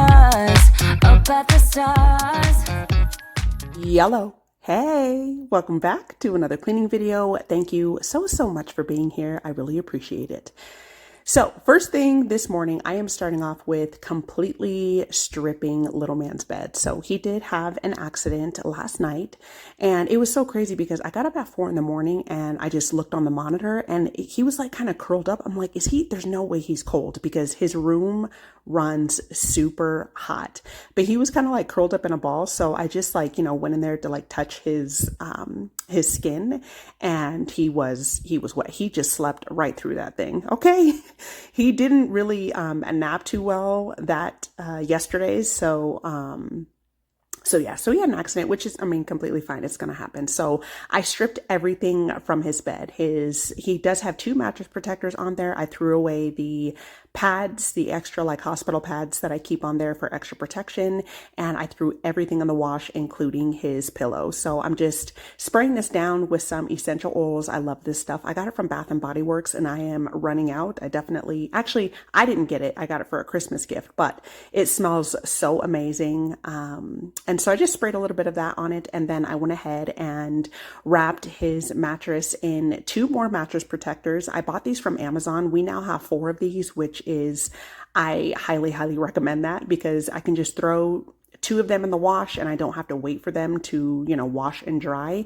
stars, up at the stars. Yellow. Hey, welcome back to another cleaning video. Thank you so much for being here. I really appreciate it. So first thing this morning, I am starting off with completely stripping little man's bed. So he did have an accident last night, and it was so crazy because I got up at 4 in the morning and I just looked on the monitor and he was like kind of curled up. I'm like, there's no way he's cold because his room runs super hot, but he was kind of like curled up in a ball. So I just went in there to like touch his skin, and he was wet. He just slept right through that thing. Okay. He didn't really nap too well that yesterday. So he had an accident, which is, completely fine. It's going to happen. So I stripped everything from his bed. He does have 2 mattress protectors on there. I threw away the pads, the extra like hospital pads that I keep on there for extra protection. And I threw everything in the wash, including his pillow. So I'm just spraying this down with some essential oils. I love this stuff. I got it from Bath and Body Works and I am running out. I didn't get it. I got it for a Christmas gift, but it smells so amazing. And so I just sprayed a little bit of that on it. And then I went ahead and wrapped his mattress in 2 more mattress protectors. I bought these from Amazon. We now have 4 of these, which is, I highly recommend that because I can just throw 2 of them in the wash and I don't have to wait for them to, wash and dry.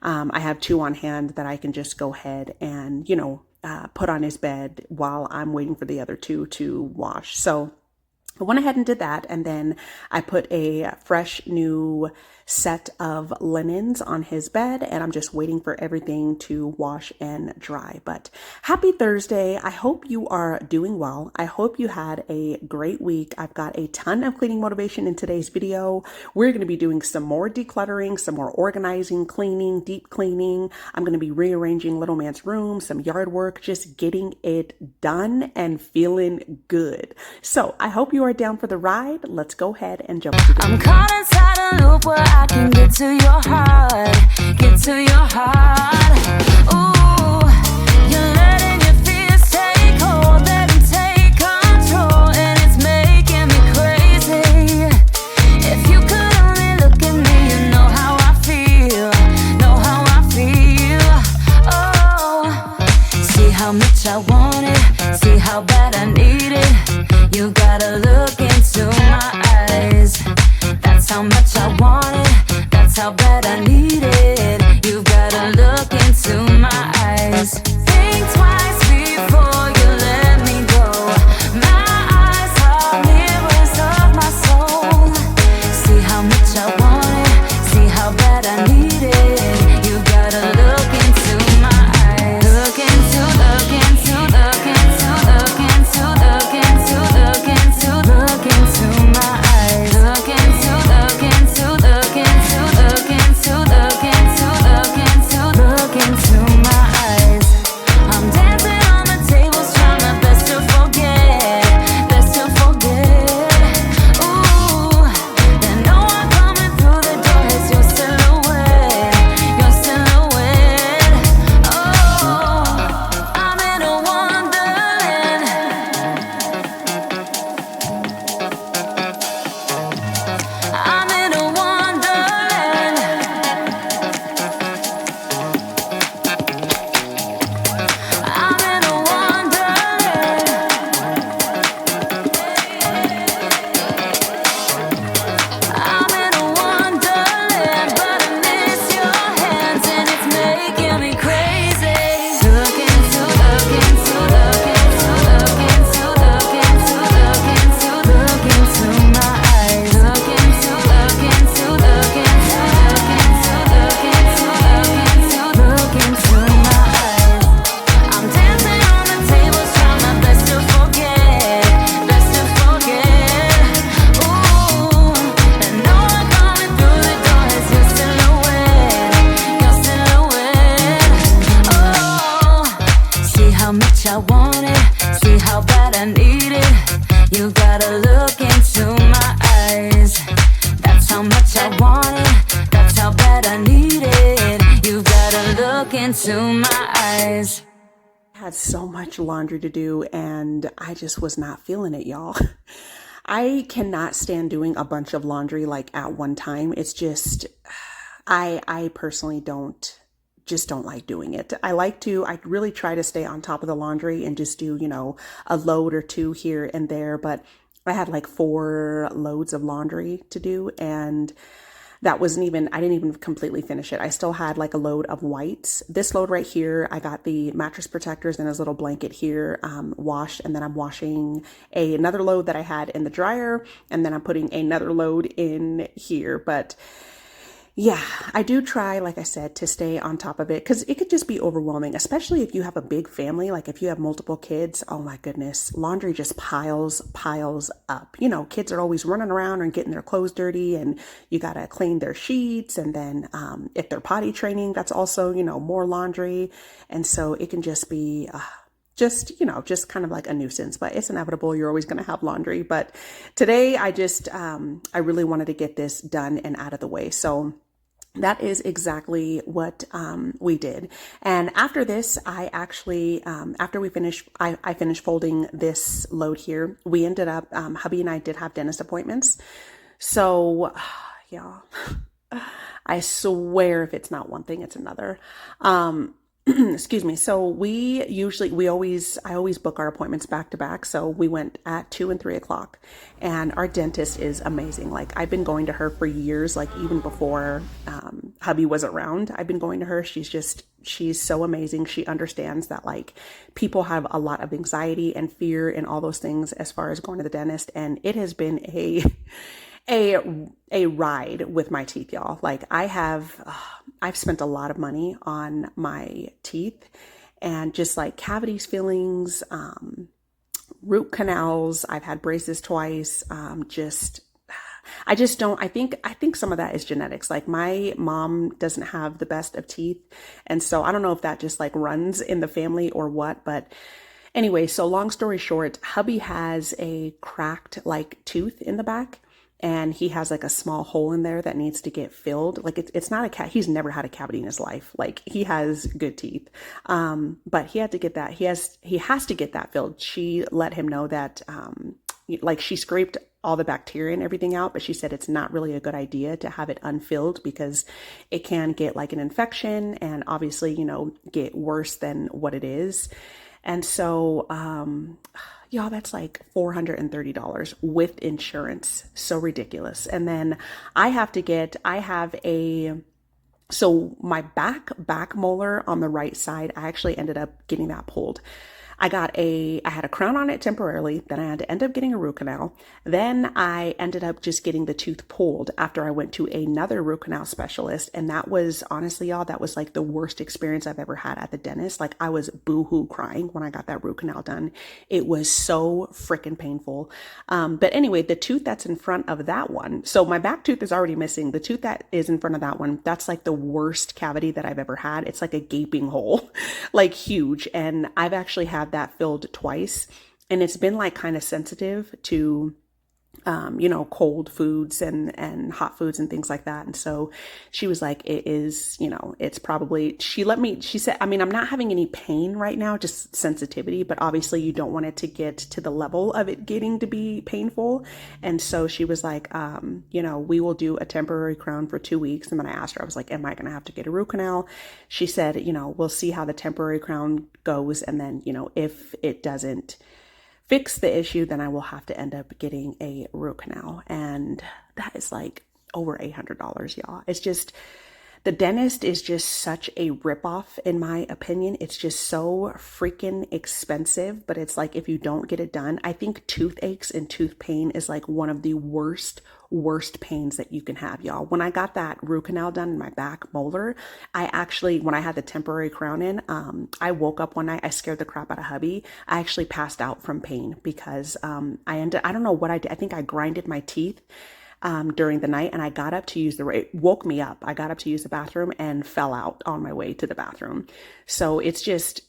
I have 2 on hand that I can just go ahead and, put on his bed while I'm waiting for the other 2 to wash. So I went ahead and did that, and then I put a fresh new set of linens on his bed, and I'm just waiting for everything to wash and dry. But happy Thursday. I hope you are doing well. I hope you had a great week. I've got a ton of cleaning motivation in today's video. We're going to be doing some more decluttering, some more organizing, cleaning, deep cleaning. I'm going to be rearranging little man's room, some yard work, just getting it done and feeling good. So I hope you are down for the ride. Let's go ahead and jump into the I'm caught inside a loop where I can get to your heart, get to your heart. Ooh, you're letting your fears take hold, let them take control, and it's making me crazy. If you could only look at me, you know how I feel, know how I feel. Oh, see how much I want it, see how bad I need it. You gotta look into my eyes. That's how much I want it. That's how bad I need it. You've gotta look into my eyes. Think twice before you let me go. My eyes are mirrors of my soul. See how much I want it. See how bad I need it. You've gotta look into my eyes. Look into, look into, look into, look into, look into, look into, look into my eyes. Look into, look into, look into, look into, look into, look into, look into my eyes. I'm dancing on the tables, trying my best to forget, best to forget. Ooh, then no one coming through the door is your silhouette, your silhouette. Oh, I'm in a wonderland. I'm in a wonderland. I'm in a wonderland. I'm in a wonderland, but I miss your hands and it's making me crazy. Look into, look into, look into, look into, look into, look into, look into my eyes. Look into, look into, look into, look into, look into, look into my eyes. I'm dancing on the tables, trying my best to forget, best to forget. Ooh, and no one coming through the door is your silhouette, your silhouette. Oh, see how much I want it, see how bad I need it. You gotta look into my eyes. That's how much I want it, that's how bad I need it. You gotta look into my eyes. I had so much laundry to do and I just was not feeling it, y'all. I cannot stand doing a bunch of laundry like at one time. It's just, I personally don't like doing it. I really try to stay on top of the laundry and just do, a load or two here and there. But I had like 4 loads of laundry to do, and I didn't even completely finish it. I still had like a load of whites. This load right here, I got the mattress protectors and his little blanket here washed, and then I'm washing another load that I had in the dryer, and then I'm putting another load in here. But yeah, I do try, like I said, to stay on top of it, because it could just be overwhelming, especially if you have a big family. Like if you have multiple kids, oh my goodness, laundry just piles up. Kids are always running around and getting their clothes dirty, and you got to clean their sheets. And then if they're potty training, that's also, more laundry. And so it can just be just kind of like a nuisance, but it's inevitable. You're always going to have laundry. But today I really wanted to get this done and out of the way. So that is exactly what we did. And after this, I actually, after we finished, I finished folding this load here. We ended up, hubby and I did have dentist appointments. So yeah, I swear if it's not one thing, it's another. Excuse me. So I always book our appointments back to back. So we went at 2 and 3 o'clock, and our dentist is amazing. Like I've been going to her for years, like even before hubby was around, I've been going to her. She's so amazing. She understands that like people have a lot of anxiety and fear and all those things as far as going to the dentist. And it has been a ride with my teeth, y'all. Like I've spent a lot of money on my teeth, and just like cavities, fillings, root canals. I've had braces twice. I think some of that is genetics. Like my mom doesn't have the best of teeth. And so I don't know if that just like runs in the family or what, but anyway, so long story short, hubby has a cracked like tooth in the back. And he has like a small hole in there that needs to get filled. Like it's not he's never had a cavity in his life. Like he has good teeth. But he had to get that. He has to get that filled. She let him know that, like she scraped all the bacteria and everything out, but she said it's not really a good idea to have it unfilled because it can get like an infection and obviously, get worse than what it is. And so, y'all, that's like $430 with insurance. So ridiculous. And then so my back molar on the right side, I actually ended up getting that pulled. I had a crown on it temporarily. Then I had to end up getting a root canal. Then I ended up just getting the tooth pulled after I went to another root canal specialist. And that was honestly, y'all, that was like the worst experience I've ever had at the dentist. Like I was boohoo crying when I got that root canal done. It was so freaking painful. But anyway, the tooth that's in front of that one. So my back tooth is already missing. The tooth that is in front of that one, that's like the worst cavity that I've ever had. It's like a gaping hole, like huge. And I've actually had that filled twice, and it's been like kind of sensitive to cold foods and hot foods and things like that. And so she was like, it is, it's probably, she said, I mean, I'm not having any pain right now, just sensitivity, but obviously you don't want it to get to the level of it getting to be painful. And so she was like, we will do a temporary crown for 2 weeks. And then I asked her, I was like, am I going to have to get a root canal? She said, we'll see how the temporary crown goes. And then, if it doesn't fix the issue, then I will have to end up getting a root canal. And that is like over $800, y'all. It's just, the dentist is just such a ripoff, in my opinion. It's just so freaking expensive, but it's like, if you don't get it done, I think toothaches and tooth pain is like one of the worst pains that you can have, y'all. When I got that root canal done in my back molar, when I had the temporary crown in, I woke up one night, I scared the crap out of hubby. I actually passed out from pain because I don't know what I did. I think I grinded my teeth during the night, and I got up to it woke me up. I got up to use the bathroom and fell out on my way to the bathroom. So it's just,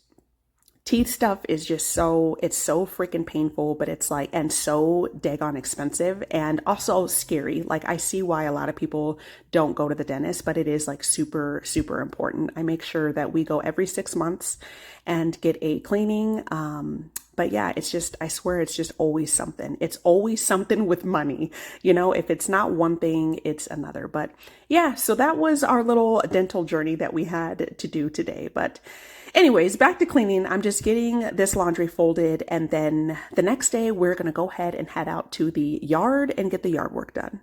teeth stuff is just it's so freaking painful, but it's like, and so daggone expensive and also scary. Like I see why a lot of people don't go to the dentist, but it is like super, super important. I make sure that we go every 6 months and get a cleaning, But yeah, it's just, I swear it's just always something. It's always something with money. You know, if it's not one thing, it's another. But yeah, so that was our little dental journey that we had to do today. But anyways, back to cleaning. I'm just getting this laundry folded, and then the next day we're going to go ahead and head out to the yard and get the yard work done.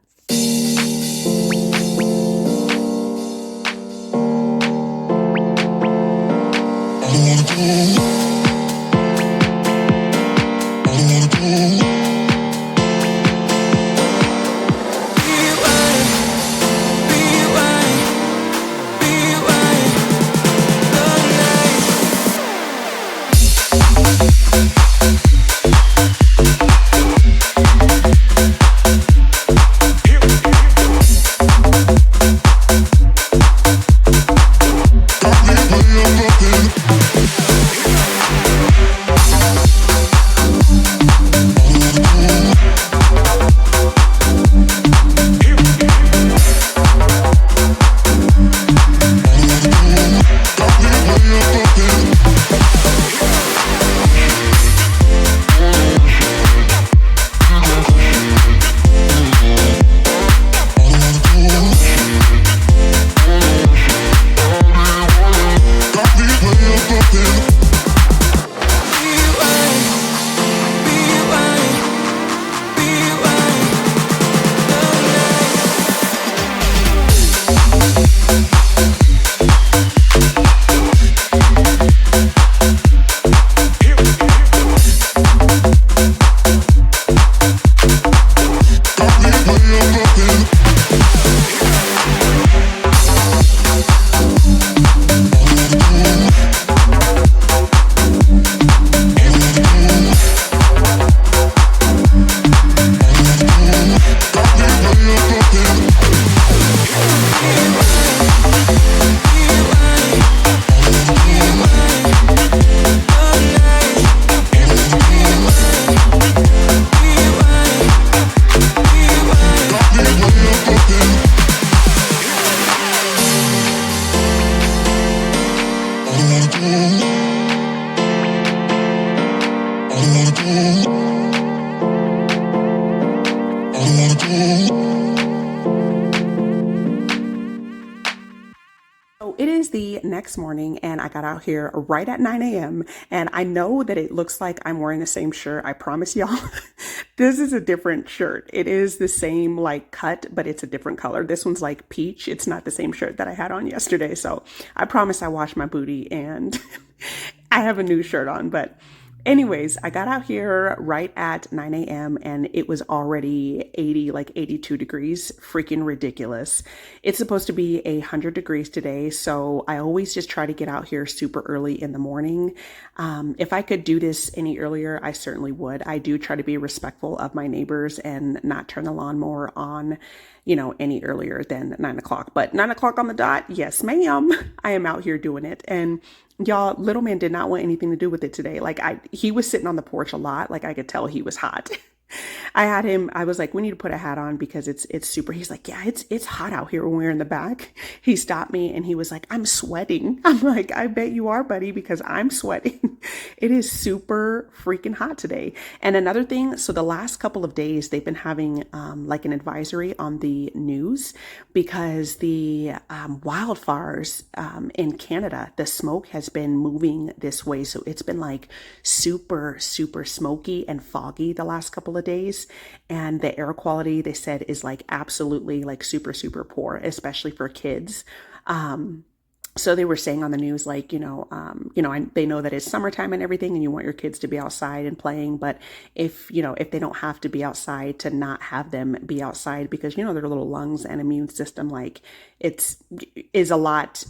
So it is the next morning, and I got out here right at 9 a.m. And I know that it looks like I'm wearing the same shirt. I promise y'all, this is a different shirt. It is the same like cut, but it's a different color. This one's like peach. It's not the same shirt that I had on yesterday. So I promise I washed my booty and I have a new shirt on. But anyways, I got out here right at 9 a.m. and it was already 80, like 82 degrees, freaking ridiculous. It's supposed to be 100 degrees today, so I always just try to get out here super early in the morning. If I could do this any earlier, I certainly would. I do try to be respectful of my neighbors and not turn the lawnmower on, you know, any earlier than 9 o'clock. But 9 o'clock on the dot, yes, ma'am, I am out here doing it. And y'all, little man did not want anything to do with it today. Like he was sitting on the porch a lot. Like I could tell he was hot. I was like, we need to put a hat on because it's super. He's like, yeah, it's hot out here when we're in the back. He stopped me and he was like, I'm sweating. I'm like, I bet you are, buddy, because I'm sweating. It is super freaking hot today. And another thing, so the last couple of days they've been having like an advisory on the news because the wildfires in Canada, the smoke has been moving this way. So it's been like super, super smoky and foggy the last couple of days, and the air quality, they said, is like absolutely like super, super poor, especially for kids. So they were saying on the news, like, they know that it's summertime and everything and you want your kids to be outside and playing. But if they don't have to be outside, to not have them be outside because, their little lungs and immune system, like is a lot,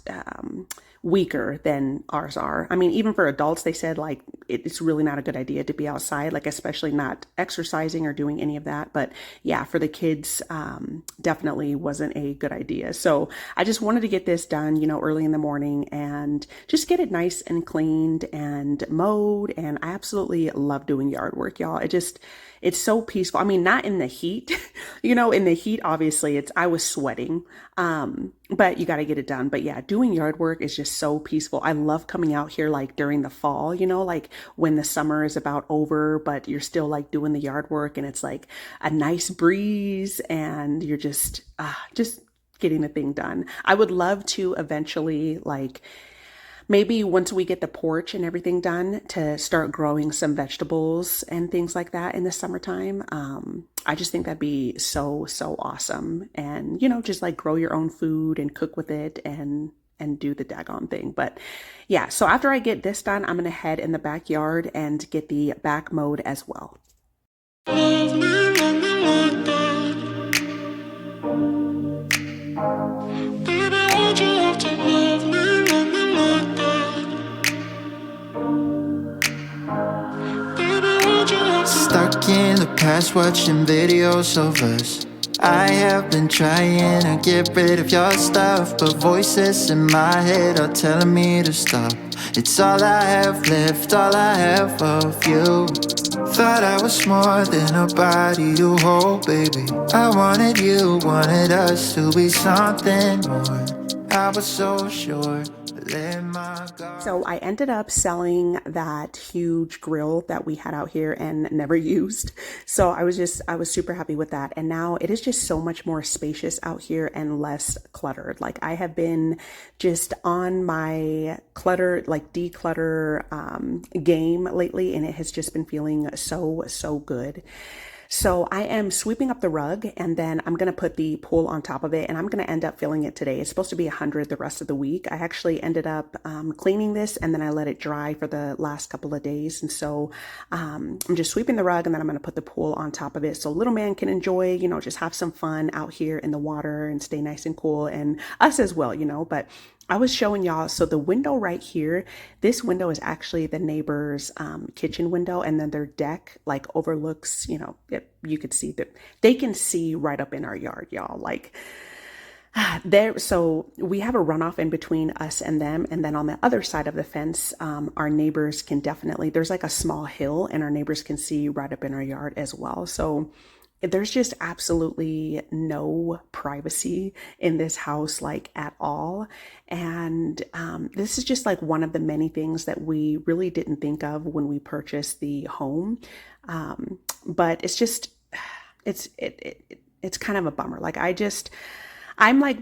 weaker than ours are. I mean, even for adults, they said like it's really not a good idea to be outside, like especially not exercising or doing any of that. But yeah, for the kids, definitely wasn't a good idea. So I just wanted to get this done, early in the morning and just get it nice and cleaned and mowed. And I absolutely love doing yard work, y'all. it's so peaceful. I mean, not in the heat, in the heat, obviously I was sweating, but you got to get it done. But yeah, doing yard work is just so peaceful. I love coming out here like during the fall, like when the summer is about over, but you're still like doing the yard work and it's like a nice breeze and you're just getting the thing done. I would love to eventually, like, maybe once we get the porch and everything done, to start growing some vegetables and things like that in the summertime. I just think that'd be so, so awesome. And, just like grow your own food and cook with it and do the daggone thing. But yeah, so after I get this done, I'm going to head in the backyard and get the back mowed as well. Stuck in the past watching videos of us. I have been trying to get rid of your stuff, but voices in my head are telling me to stop. It's all I have left, all I have of you. Thought I was more than a body to hold, baby. I wanted you, wanted us to be something more. I was so sure. So I ended up selling that huge grill that we had out here and never used. So I was super happy with that. And now it is just so much more spacious out here and less cluttered. Like, I have been just on my declutter game lately, and it has just been feeling so, so good. So I am sweeping up the rug, and then I'm going to put the pool on top of it, and I'm going to end up filling it today. It's supposed to be 100 the rest of the week. I actually ended up cleaning this, and then I let it dry for the last couple of days. And so I'm just sweeping the rug, and then I'm going to put the pool on top of it so little man can enjoy, just have some fun out here in the water and stay nice and cool, and us as well, But I was showing y'all, so the window right here, this window is actually the neighbor's kitchen window, and then their deck like overlooks, you could see that they can see right up in our yard, y'all. Like, so we have a runoff in between us and them, and then on the other side of the fence, our neighbors can definitely, there's like a small hill, and our neighbors can see right up in our yard as well. So there's just absolutely no privacy in this house, like, at all. And this is just like one of the many things that we really didn't think of when we purchased the home. But it's just, it's kind of a bummer. Like, I'm like,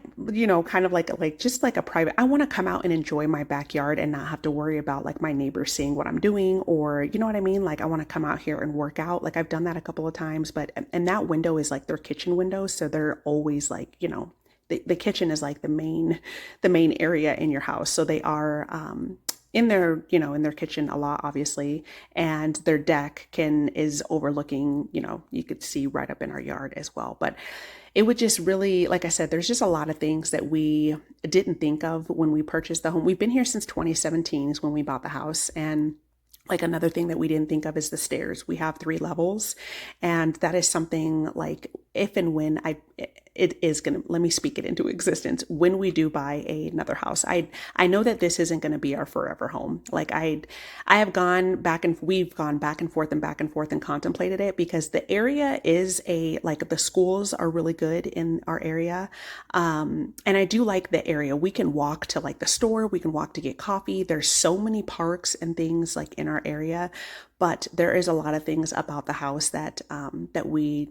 kind of like just like a private, I want to come out and enjoy my backyard and not have to worry about like my neighbors seeing what I'm doing, or, you know what I mean? Like, I want to come out here and work out. Like, I've done that a couple of times, and that window is like their kitchen window. So they're always like, the kitchen is like the main area in your house. So they are, in their, in their kitchen a lot, obviously, and their deck is overlooking, you could see right up in our yard as well. But it would just really, like I said, there's just a lot of things that we didn't think of when we purchased the home. We've been here since 2017 is when we bought the house. And like, another thing that we didn't think of is the stairs. We have 3 levels, and that is something like, if and when it is going to, let me speak it into existence. When we do buy another house, I know that this isn't going to be our forever home. Like, we've gone back and forth and contemplated it, because the area is the schools are really good in our area. And I do like the area. We can walk to like the store, we can walk to get coffee. There's so many parks and things like in our area, but there is a lot of things about the house that we,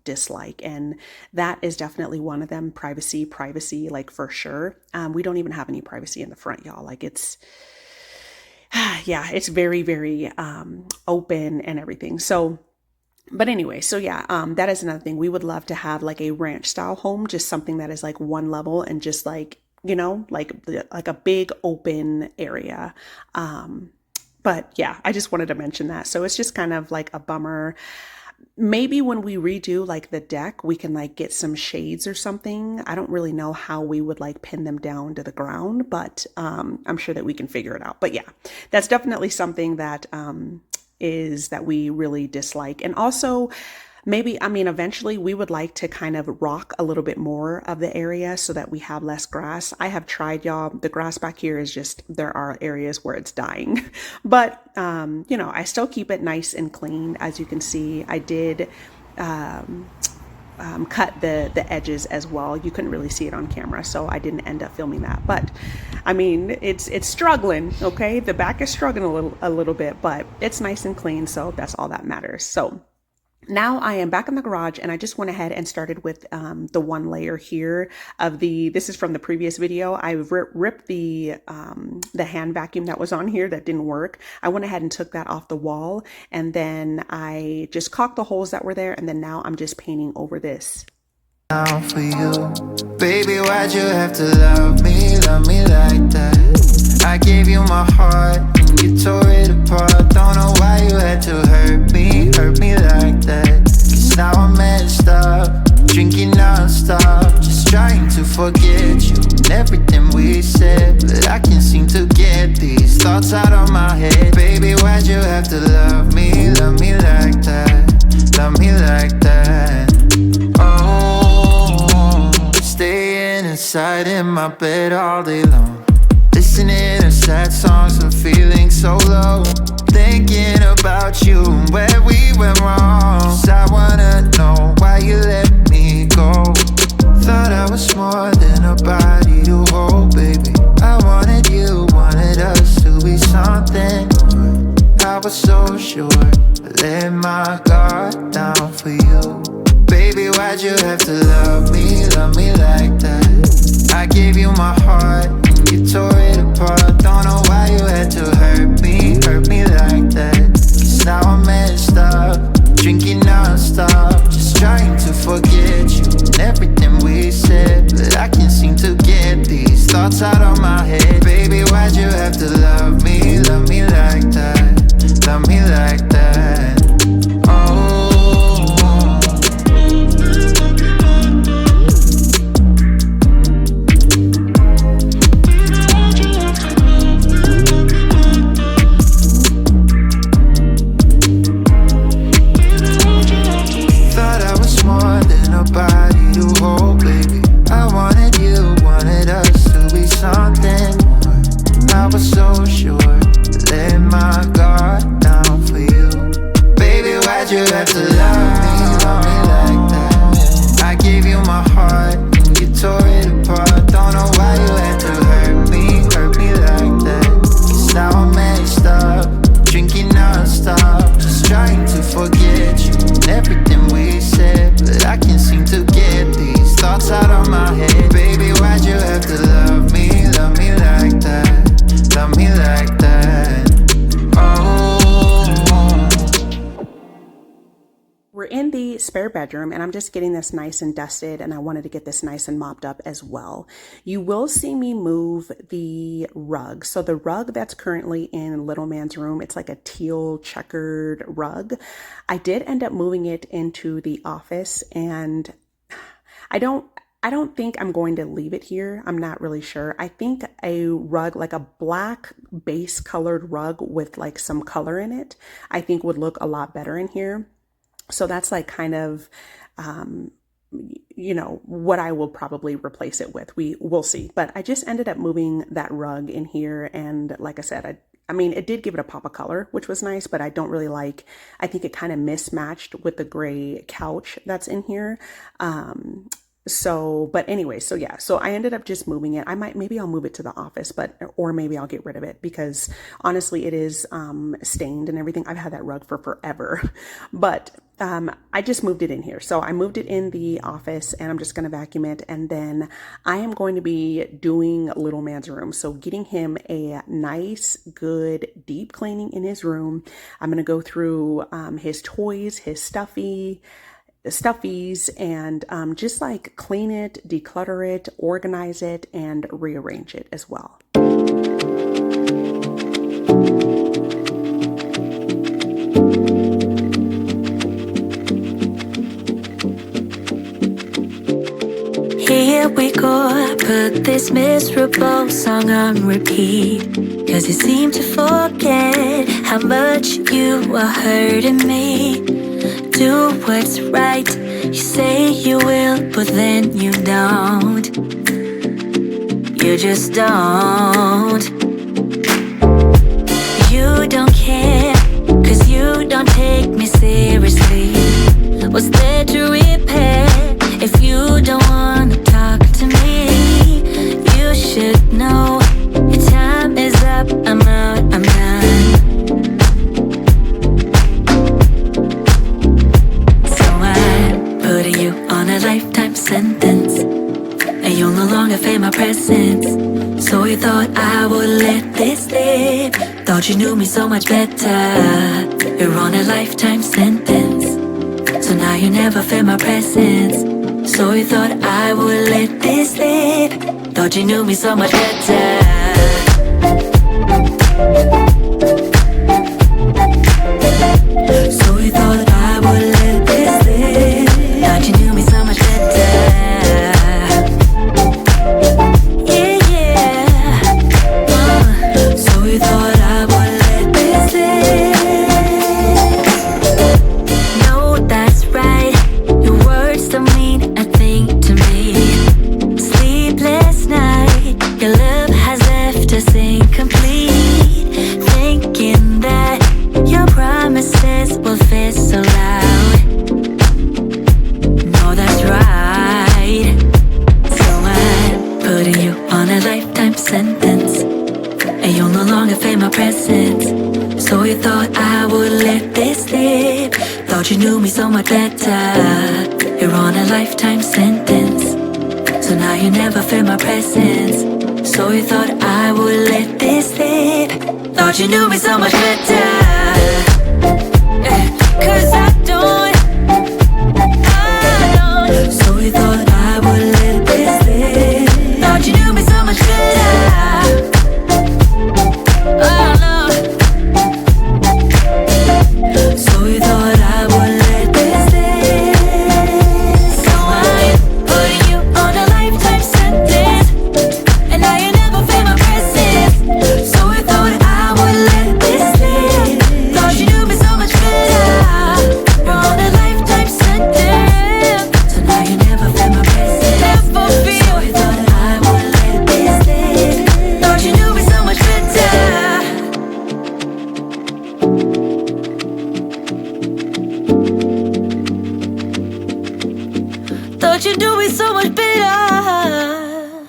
dislike. And that is definitely one of them. Privacy, like, for sure. We don't even have any privacy in the front, y'all. Like, it's very, very open and everything. So, but anyway, so yeah, that is another thing. We would love to have like a ranch style home, just something that is like one level and just like, like a big open area. But yeah, I just wanted to mention that. So it's just kind of like a bummer. Maybe when we redo like the deck, we can like get some shades or something. I don't really know how we would like pin them down to the ground, but I'm sure that we can figure it out. But yeah, that's definitely something that is that we really dislike. And also, maybe, I mean, eventually we would like to kind of rock a little bit more of the area so that we have less grass. I have tried, y'all. The grass back here is just, there are areas where it's dying. But, you know, I still keep it nice and clean. As you can see, I did cut the edges as well. You couldn't really see it on camera, so I didn't end up filming that. But I mean, it's struggling, okay? The back is struggling a little bit, but it's nice and clean, so that's all that matters. So now I am back in the garage, and I just went ahead and started with the one layer here of this is from the previous video. I ripped the hand vacuum that was on here that didn't work. I went ahead and took that off the wall, and then I just caulked the holes that were there, and then now I'm just painting over this. Down for you, baby, why'd you have to love me like that? I gave you my heart and you tore it apart. Don't know why you had to hurt me like that. Cause now I'm messed up, drinking non-stop, just trying to forget you and everything we said. But I can't seem to get these thoughts out of my head. Baby, why'd you have to love me like that? Love me like that. Oh, staying inside in my bed all day long, listening to sad songs and feeling so low, thinking about you and where we went wrong. 'Cause I wanna know why you let me go. Thought I was more than a body to hold, baby. I wanted you, wanted us to be something more. I was so sure, I let my guard down for you. Baby, why'd you have to love me like that? I gave you my heart and you tore it apart. Don't know why you had to hurt me like that. Cause now I'm messed up, drinking non-stop, just trying to forget you and everything we said. But I can't seem to get these thoughts out of my head. Baby, why'd you have to love me like that? Love me like that. Oh, body to hold, baby. I wanted you, wanted us to be something more. I was so sure, let my guard down for you. Baby, why'd you have to love me like that? I gave you my heart and you tore it apart. Don't know why you had to hurt me like that. Cause now I'm messed up, drinking non-stop, just trying to forget you and everything we said. But I can't seem to get these thoughts out of my head. Baby, why'd you have to love me like that? Love me like that. Oh. We're in the spare bedroom, and I'm just getting this nice and dusted, and I wanted to get this nice and mopped up as well. You will see me move the rug. So the rug that's currently in little man's room, it's like a teal checkered rug. I did end up moving it into the office, and I don't think I'm going to leave it here. I'm not really sure. I think a rug, like a black base colored rug with like some color in it, I think would look a lot better in here. So that's like kind of, you know, what I will probably replace it with. We'll see. But I just ended up moving that rug in here. And like I said, I mean, it did give it a pop of color, which was nice, but I don't really like, I think it kind of mismatched with the gray couch that's in here. But anyway, so yeah, so I ended up just moving it. Maybe I'll move it to the office, or maybe I'll get rid of it because honestly it is stained and everything. I've had that rug for forever, but I just moved it in here. So I moved it in the office, and I'm just going to vacuum it. And then I am going to be doing little man's room. So getting him a nice, good, deep cleaning in his room. I'm going to go through his toys, his stuffies, and just like clean it, declutter it, organize it, and rearrange it as well. Here we go, I put this miserable song on repeat, 'cause you seem to forget how much you are hurting me. do what's right. You say you will, but then you don't. You just don't. You don't care, 'cause you don't take me seriously. What's there to repair if you don't wanna talk to me? You should know your time is up. I'm out, I'm done. So I'm putting you on a lifetime sentence, and you'll no longer feel my presence. So you thought I would let this slip. Thought you knew me so much better. You're on a lifetime sentence, so now you never feel my presence. So you thought I would let this slip. Thought you knew me so much better. So you thought I would let this slip. Thought you knew me so much better. Yeah, yeah. So you thought I would let this slip. No, that's right. Your words don't mean a thing to me. Sleepless night, your love has left us incomplete. Thinking that your promises will fit so loud. No, that's right. So I'm putting you on a lifetime sentence, and you'll no longer feel my presence. So you thought I would let this slip. Thought you knew me so much better. You're on a lifetime sentence, so now you never feel my presence. So you thought I would let this slip. Thought you knew me so much better. 'Cause I don't. So you thought I would let this slip. Thought you knew me so much better. Oh no. So you thought I would let this slip. So I'm putting you on a lifetime sentence, and now you never feel my presence. So you thought I would let this slip. Thought you knew me so much better. You're on a lifetime sentence, so now you never feel my presence. Never feel. So you thought I would let this slip. Thought you knew me so much better. Thought you knew me so much better.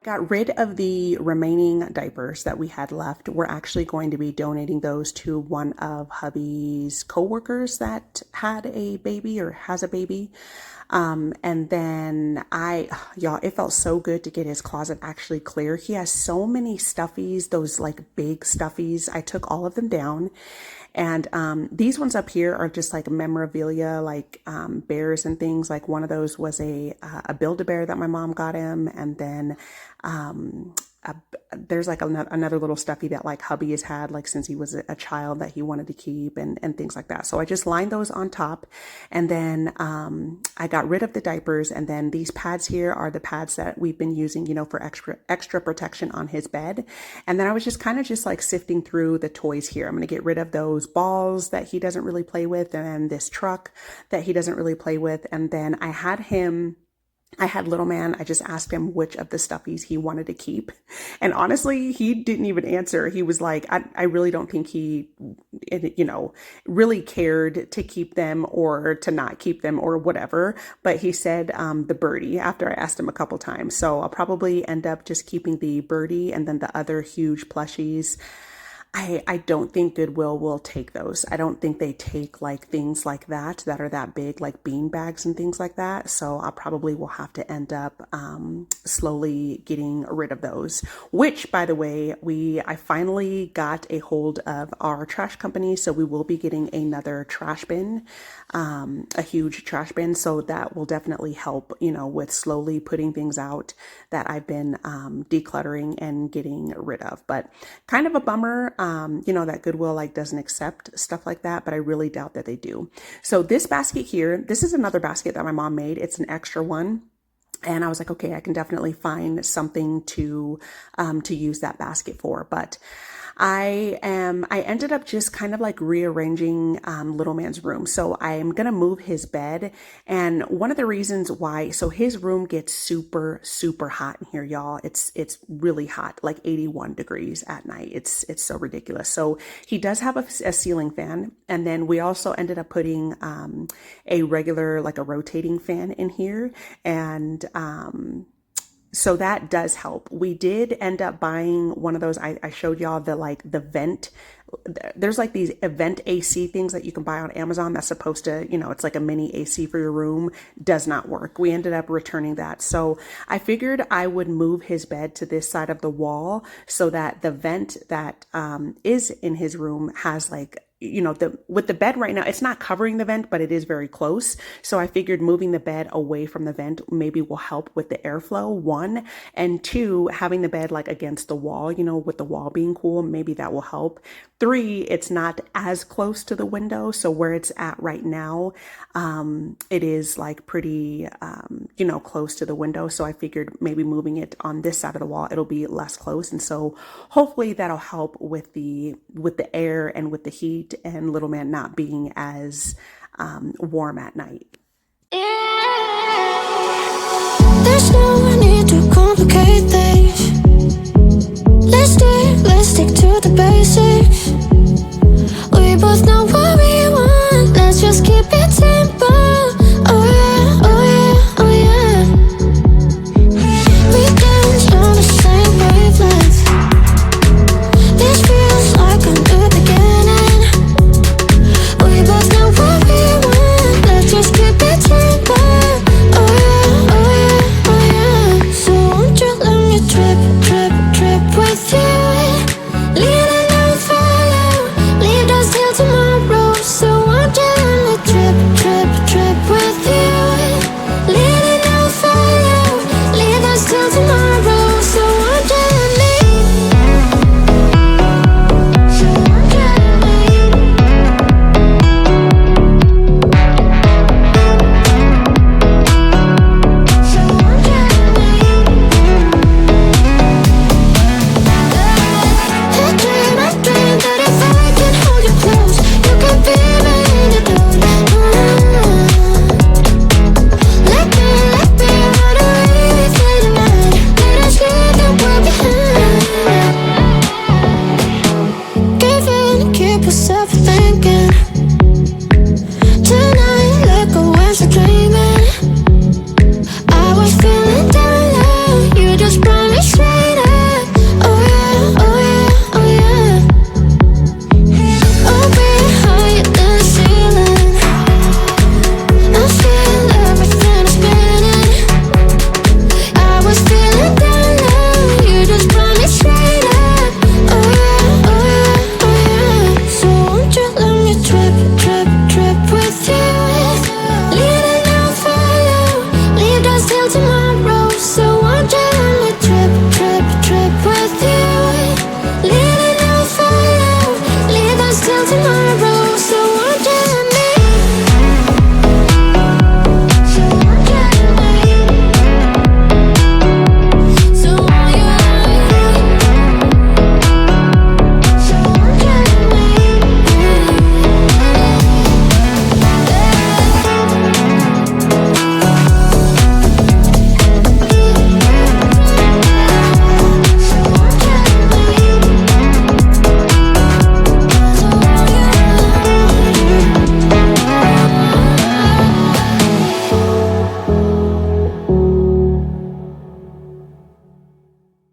Got rid of the remaining diapers that we had left. We're actually going to be donating those to one of hubby's coworkers that had a baby or has a baby. And then y'all, it felt so good to get his closet actually clear. He has so many stuffies, those like big stuffies. I took all of them down. And these ones up here are just like memorabilia, like bears and things. Like one of those was a Build-A-Bear that my mom got him. And then there's like another little stuffy that like hubby has had like since he was a child that he wanted to keep and things like that. So I just lined those on top, and then I got rid of the diapers, and then these pads here are the pads that we've been using, you know, for extra protection on his bed. And then I was just kind of just like sifting through the toys here. I'm going to get rid of those balls that he doesn't really play with, and this truck that he doesn't really play with. And then I had little man, I just asked him which of the stuffies he wanted to keep. And honestly, he didn't even answer. He was like, I really don't think he, you know, really cared to keep them or to not keep them or whatever. But he said the birdie after I asked him a couple times. So I'll probably end up just keeping the birdie, and then the other huge plushies, I don't think Goodwill will take those. I don't think they take like things like that are that big, like bean bags and things like that. So I probably will have to end up slowly getting rid of those, which by the way, I finally got a hold of our trash company. So we will be getting another trash bin, a huge trash bin. So that will definitely help, you know, with slowly putting things out that I've been decluttering and getting rid of. But kind of a bummer, you know, that Goodwill like doesn't accept stuff like that, but I really doubt that they do. So this basket here, this is another basket that my mom made. It's an extra one. And I was like, okay, I can definitely find something to use that basket for. But I ended up just kind of like rearranging little man's room. So I'm gonna move his bed, and one of the reasons why, so his room gets super hot in here, y'all. It's really hot, like 81 degrees at night. It's so ridiculous. So he does have a ceiling fan, and then we also ended up putting a regular, like a rotating fan in here, and so that does help. We did end up buying one of those. I showed y'all the vent. There's like these event AC things that you can buy on Amazon that's supposed to, it's like a mini AC for your room. Does not work. We ended up returning that. So I figured I would move his bed to this side of the wall so that the vent that is in his room has like, with the bed right now, it's not covering the vent, but it is very close. So I figured moving the bed away from the vent maybe will help with the airflow, one, and two, having the bed like against the wall, with the wall being cool, maybe that will help. Three, it's not as close to the window. So where it's at right now, it is like pretty, close to the window. So I figured maybe moving it on this side of the wall, it'll be less close. And so hopefully that'll help with the air and with the heat and little man not being as warm at night. There's no need to complicate things. Let's stick to the basics. We both know what we want. Let's just keep it simple. Oh yeah, oh yeah, oh yeah. We dance on the same wavelength. This feels like a new beginning. We both know what we want. Let's just keep it simple. Oh yeah, oh yeah, oh yeah. So won't you let me trip with you? Leaning on follow, leave us till tomorrow. So won't you let me trip with you? Leaning on follow, leave us till tomorrow. So won't you let me? So won't you let me? So won't you let me? I dream that if I can hold you close, you can be my antidote. Let me run away through the night. Let us leave the world behind. Give in, keep yourself thinking. Tonight, let go when you're dreaming. I was feeling down low, you just brought me straight up. Oh yeah, oh yeah, oh yeah. Oh, we're higher than the ceiling. I feel everything is spinning. I was feeling down low, you just brought me straight up. Oh yeah, oh yeah, oh yeah. So won't you let me trip with you? Leading on follow, leave us till tomorrow. So won't you let me trip with you? Leading on follow, leave us till tomorrow. So won't you let me? So won't you let me? So won't you let me? So won't you let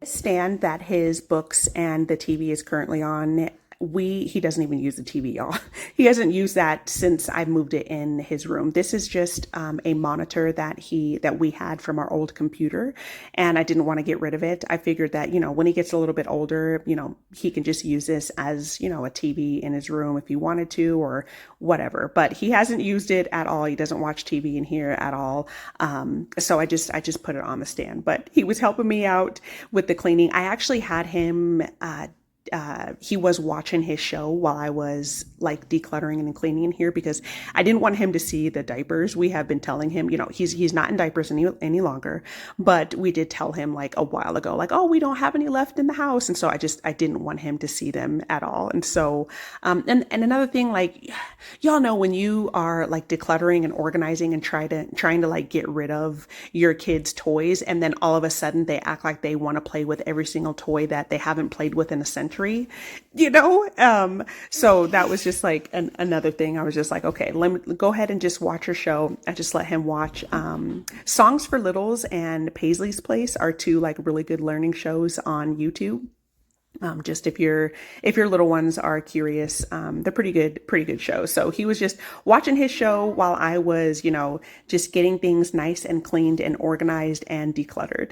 Stand that his books and the TV is currently on, he doesn't even use the TV, y'all. He hasn't used that since I moved it in his room. This is just a monitor that we had from our old computer, and I didn't want to get rid of it. I figured that, when he gets a little bit older, he can just use this as, a TV in his room if he wanted to or whatever. But he hasn't used it at all. He doesn't watch TV in here at all. So I just put it on the stand. But he was helping me out with the cleaning. I actually had him he was watching his show while I was like decluttering and cleaning in here, because I didn't want him to see the diapers. We have been telling him, you know, he's not in diapers any longer, but we did tell him like a while ago, like, oh, we don't have any left in the house. And so I didn't want him to see them at all. And so, and another thing, like, y'all know when you are like decluttering and organizing and trying to like get rid of your kids' toys, and then all of a sudden they act like they want to play with every single toy that they haven't played with in a century, you know? So that was just like another thing. I was just like, okay, let me go ahead and just watch your show. I just let him watch Songs for Littles and Paisley's Place are two like really good learning shows on YouTube. Just if your little ones are curious, they're pretty good shows. So he was just watching his show while I was, you know, just getting things nice and cleaned and organized and decluttered.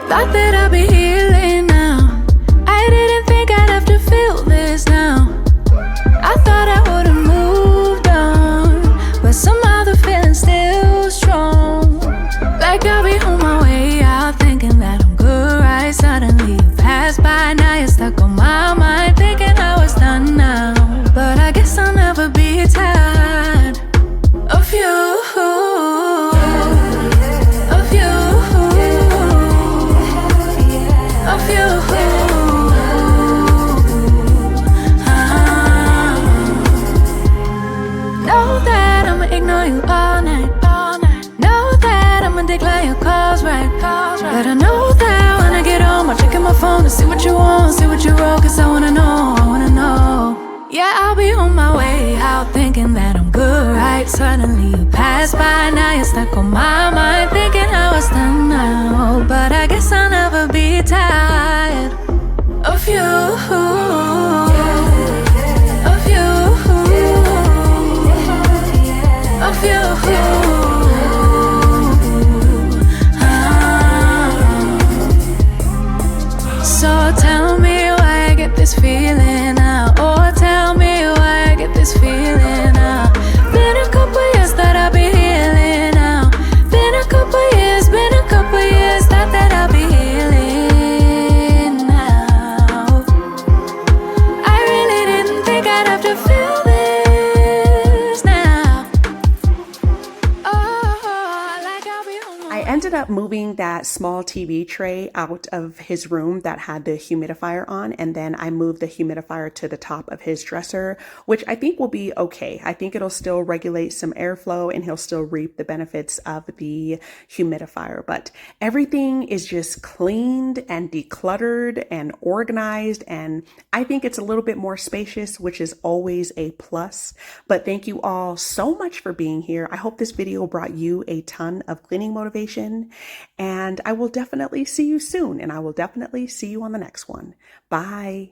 Thought that I'd be healing now. I didn't think I'd have to feel this now. I thought I would've moved on, but somehow the feeling's still strong. Like I'll be on my way out, thinking that I'm good, right? Suddenly you pass by, now you're stuck on my mind, thinking I was done now. But I guess I'll never be tired of you. Know that I'ma ignore you all night. Know that I'ma decline your calls, right? But I know that when I get home, I'll check in my phone to see what you want, see what you wrote, cause I wanna know. Yeah, I'll be on my way out, thinking that I'm good, right? Suddenly you pass by, now you're stuck on my mind, thinking I was done now. But I guess I'll never be tired of you. Of you. So tell me why I get this feeling now. Or tell me why I get this feeling now. Been a couple years that I'll be healing now. Been a couple years that I'll be healing now. I really didn't think I'd have to feel this now. Oh, like I'll be on my I ended up moving that small TV tray out of his room that had the humidifier on, and then I moved the humidifier to the top of his dresser, which I think will be okay. I think it'll still regulate some airflow and he'll still reap the benefits of the humidifier, but everything is just cleaned and decluttered and organized, and I think it's a little bit more spacious, which is always a plus. But thank you all so much for being here. I hope this video brought you a ton of cleaning motivation, and I will definitely see you soon, and I will definitely see you on the next one. Bye.